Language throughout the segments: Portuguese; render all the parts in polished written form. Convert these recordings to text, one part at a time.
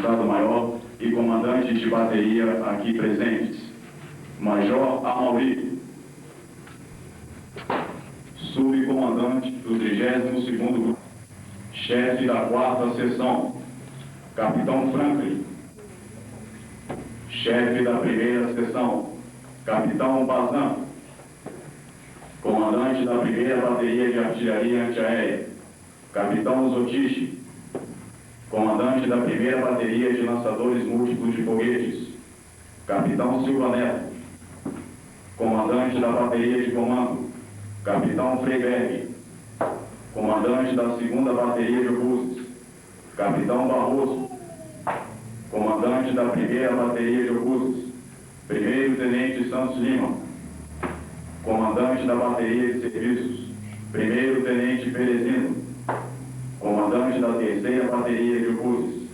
Estado-Maior e comandantes de bateria aqui presentes. Major Amauri, subcomandante do 32º Grupo, chefe da 4ª Seção, Capitão Franklin, chefe da 1ª Seção, Capitão Bazan, comandante da 1ª Bateria de Artilharia Antiaérea, Capitão Zotiche, comandante da 1ª Bateria de Lançadores Múltiplos de Foguetes, Capitão Silva Neto, comandante da Bateria de Comando, Capitão Freiberg, comandante da 2ª Bateria de Obuses, Capitão Barroso, comandante da 1ª Bateria de Obuses, 1º Tenente Santos Lima, comandante da Bateria de Serviços, 1º Tenente Perezino, comandante da 3ª Bateria de Obuses.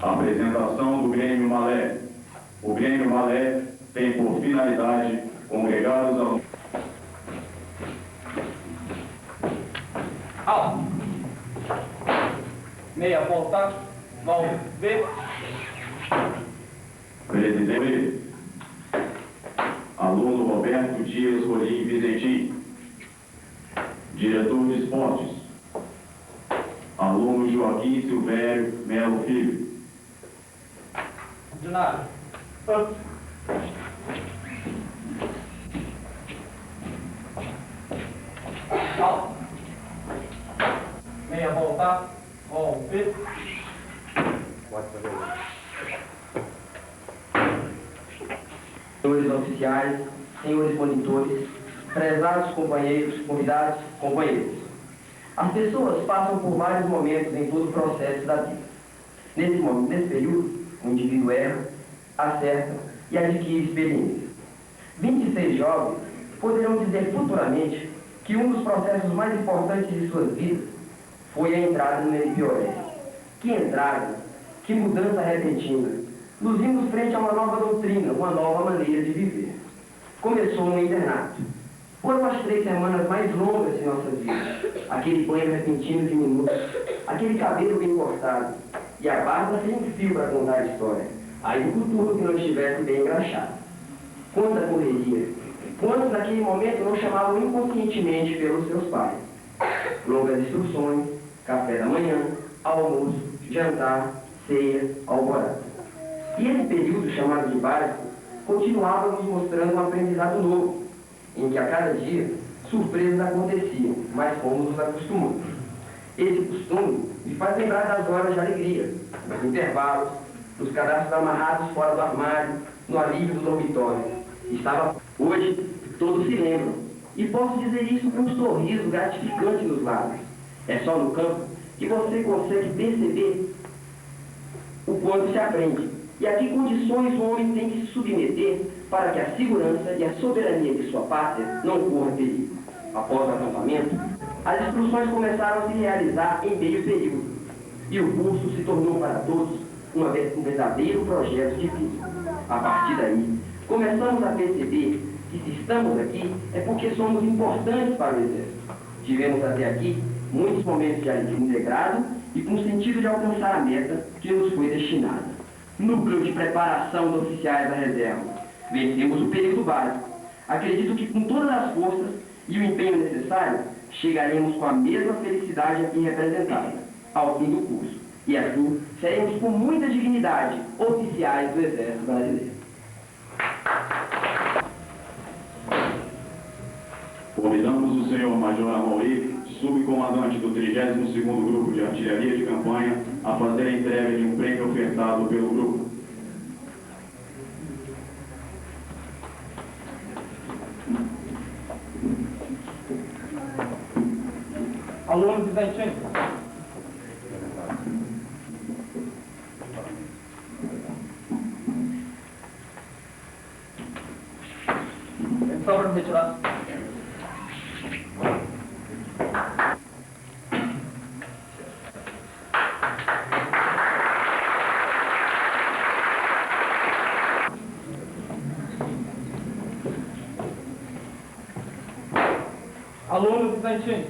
Apresentação do Grêmio Malé. O Grêmio Malé tem por finalidade congregar os alunos. Alto. Meia volta. Vão ver. Presidente. Aluno Roberto Dias Rolim Vizentim. Diretor de Esportes. Aluno Joaquim Silvério Melo Filho. De nada. Alto. Meia volta. Vão ver. Senhores oficiais, senhores monitores, prezados companheiros, convidados, companheiros. As pessoas passam por vários momentos em todo o processo da vida. Nesse período, o indivíduo erra, acerta e adquire experiência. 26 jovens poderão dizer futuramente que um dos processos mais importantes de suas vidas foi a entrada no MPOS. Que entrada, que mudança repentina. Nos vimos frente a uma nova doutrina, uma nova maneira de viver. Começou no internato. Foram as 3 semanas mais longas de nossas vidas. Aquele banho repentino de minutos, aquele cabelo bem cortado e a barba sem um fio para contar a história. Aí o futuro que não estivesse bem engraxado. Quanta correria. Quantos naquele momento não chamavam inconscientemente pelos seus pais. Longas instruções, café da manhã, almoço, jantar, ceia, alvorada. E esse período, chamado de básico, continuava nos mostrando um aprendizado novo, em que a cada dia surpresas aconteciam, mas fomos nos acostumando. Esse costume me faz lembrar das horas de alegria, dos intervalos, dos cadastros amarrados fora do armário, no alívio do dormitório. Hoje, todos se lembram, e posso dizer isso com um sorriso gratificante nos lábios. É só no campo que você consegue perceber o quanto se aprende. E a que condições o homem tem que se submeter para que a segurança e a soberania de sua pátria não corra perigo. Após o acampamento, as instruções começaram a se realizar em meio período, e o curso se tornou para todos um verdadeiro projeto de vida. A partir daí, começamos a perceber que se estamos aqui é porque somos importantes para o Exército. Tivemos até aqui muitos momentos de alegria integrado e com o sentido de alcançar a meta que nos foi destinada. Núcleo de preparação dos oficiais da reserva. Vencemos o período básico. Acredito que com todas as forças e o empenho necessário, chegaremos com a mesma felicidade aqui representada, ao fim do curso. E assim, seremos com muita dignidade oficiais do Exército Brasileiro. Convidamos o senhor Major Amauri, subcomandante do 32º Grupo de Artilharia de Campanha, a fazer a entrega de um prêmio ofertado pelo grupo. Aluno Vizentim. Só para me retirar. Aluno Vizentim.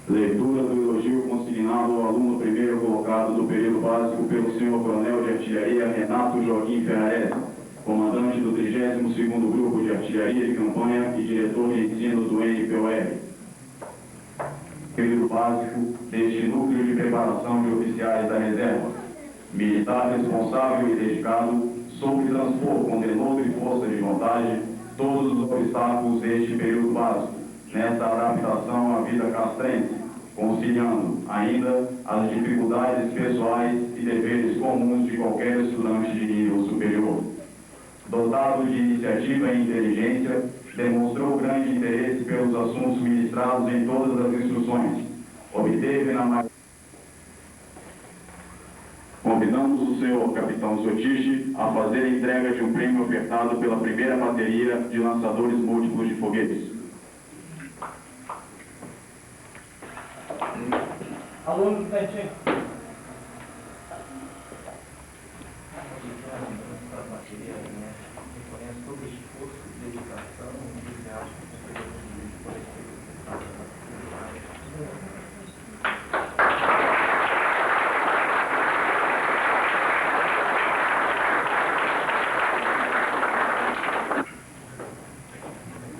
Leitura do elogio consignado ao aluno primeiro colocado do básico pelo senhor coronel de artilharia Renato Joaquim Ferrarese, comandante do 32º Grupo de Artilharia de Campanha e diretor de ensino do NPOR. Período básico deste núcleo de preparação de oficiais da reserva. Militar responsável e dedicado, soube transpor com denodo e força de vontade todos os obstáculos deste período básico, nessa adaptação à vida castrense, conciliando ainda as dificuldades pessoais e deveres comuns de qualquer estudante de nível superior. Dotado de iniciativa e inteligência, demonstrou grande interesse pelos assuntos ministrados em todas as instruções. Obteve na maioria. Convidamos o senhor capitão Sotiche a fazer a entrega de um prêmio ofertado pela primeira bateria de lançadores múltiplos de foguetes. Aluno Vicentinho.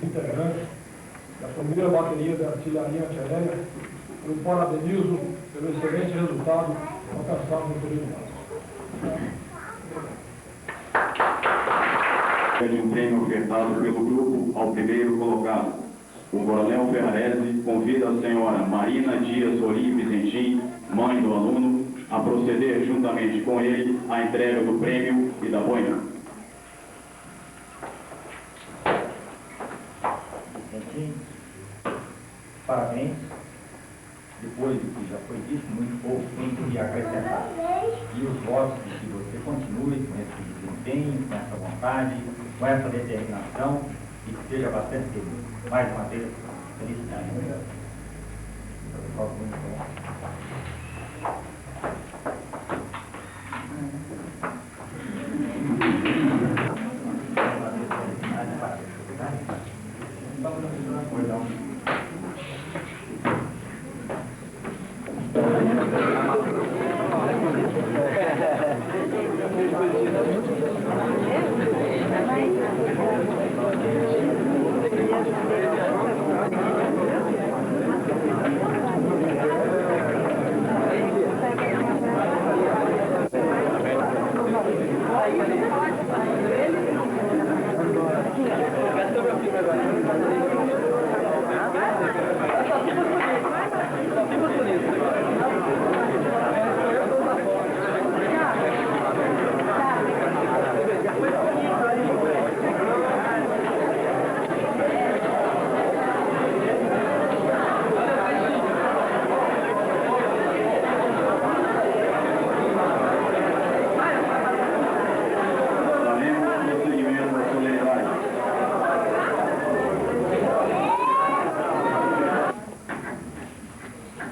Integrantes da primeira bateria da artilharia antiaérea, eu parabenizo pelo excelente resultado alcançado no período básico. De um prêmio ofertado pelo grupo ao primeiro colocado. O coronel Ferrarese convida a senhora Marina Dias Olim Vicentim, mãe do aluno, a proceder juntamente com ele à entrega do prêmio e da boina. Vicentim, parabéns. Depois do que já foi dito, muito pouco tempo de acrescentar. E os votos de que você continue com esse desempenho, com essa vontade, com essa determinação e que seja bastante feliz. Mais uma vez, felicidade.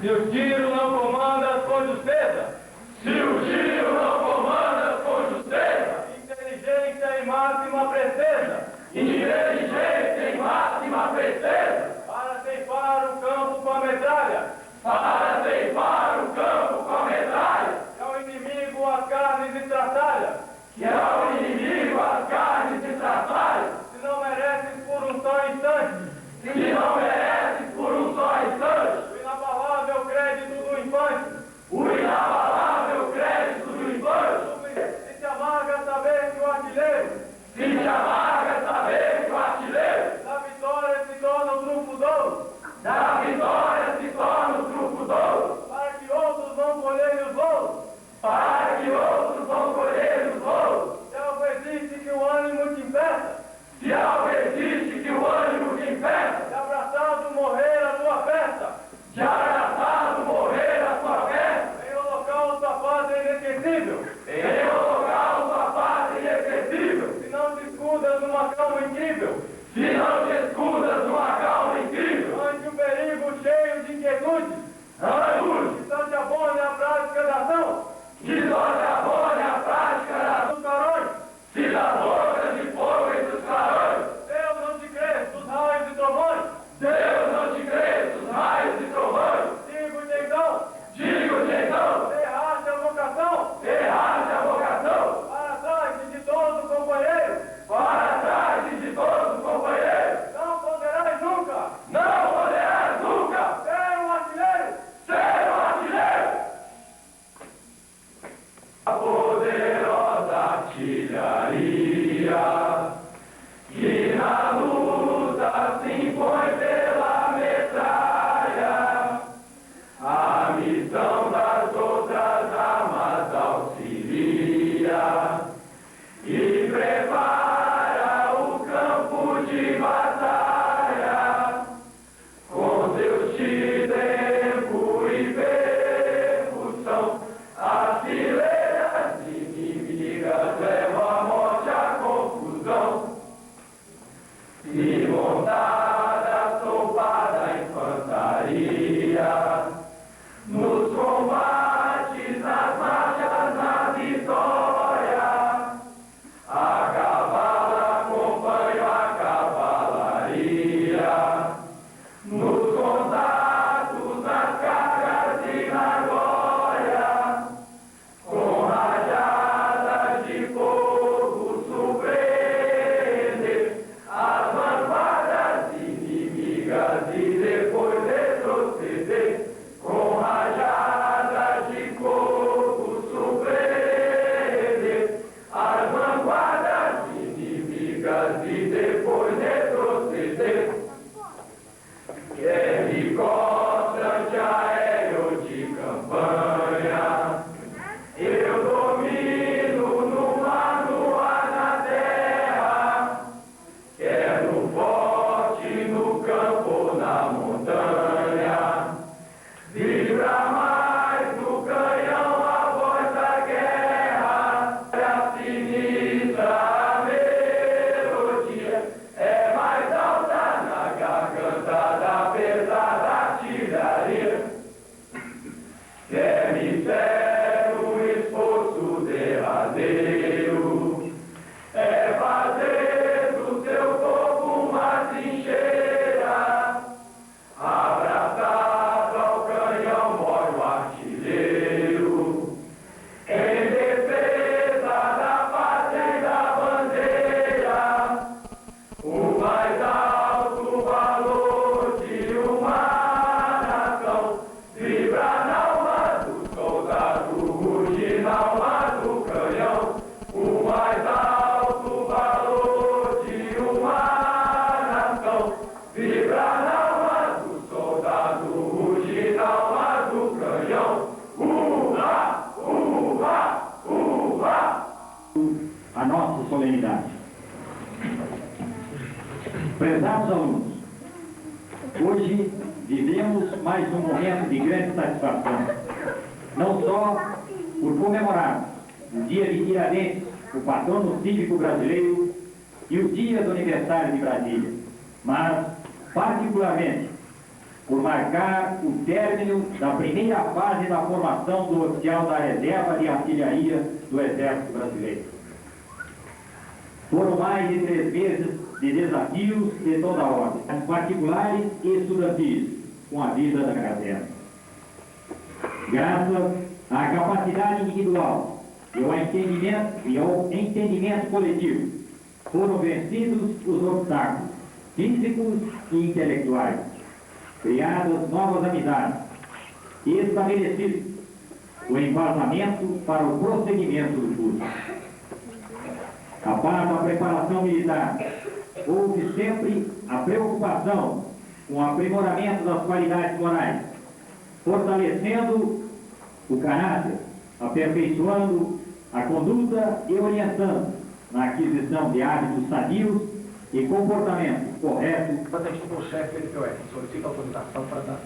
Se o tiro não comanda com justeza. Se o tiro não comanda com justeza. Inteligência em máxima presteza. Inteligência em máxima presteza. Para ceifar o campo com a metralha. Para ceifar o campo com a metralha. Que ao inimigo as carnes estraçalha. Que ao inimigo as carnes estraçalha. Se não mereces por um só instante. Se não mereces por um só instante. O crédito do infante. O inabalável crédito do infante. Se te amarga saber que o artilheiro. Se te amarga saber que o artilheiro. Da vitória se torna o trunfo 12. Da vitória se torna o trunfo 12. de costa, antiaéreo de campanha. Eu domino no mar, no ar, na terra. Quer no forte, no campo, na montanha. Vibra mais no canhão a voz da guerra. A sinistra melodia é mais alta na garganta da pesada artilharia. Quer mistério, esforço derradeiro, é fazer do seu corpo uma trincheira, abraçado ao canhão mora o artilheiro, em defesa da pátria e da bandeira, o mais alto valor de uma nação vibra na alma do soldado, ruge na alma do canhão, o mais alto valor de uma nação vibra na alma do soldado, ruge na alma do canhão. Urra, urra, urra! A nossa solenidade. Prezados alunos, hoje vivemos mais um momento de grande satisfação, não só por comemorarmos o dia de Tiradentes, o patrono cívico brasileiro, e o dia do aniversário de Brasília, mas, particularmente, por marcar o término da primeira fase da formação do oficial da Reserva de Artilharia do Exército Brasileiro. Foram mais de 3 meses de desafios de toda a ordem, particulares e estudantis, com a vida da caserna. Graças à capacidade individual e ao entendimento coletivo, foram vencidos os obstáculos físicos e intelectuais, criadas novas amizades e estabelecido o embasamento para o prosseguimento do curso. A par da preparação militar, houve sempre a preocupação com o aprimoramento das qualidades morais, fortalecendo o caráter, aperfeiçoando a conduta e orientando na aquisição de hábitos sadios e comportamento correto. Representante do chefe do LPOS, solicita autorização para dar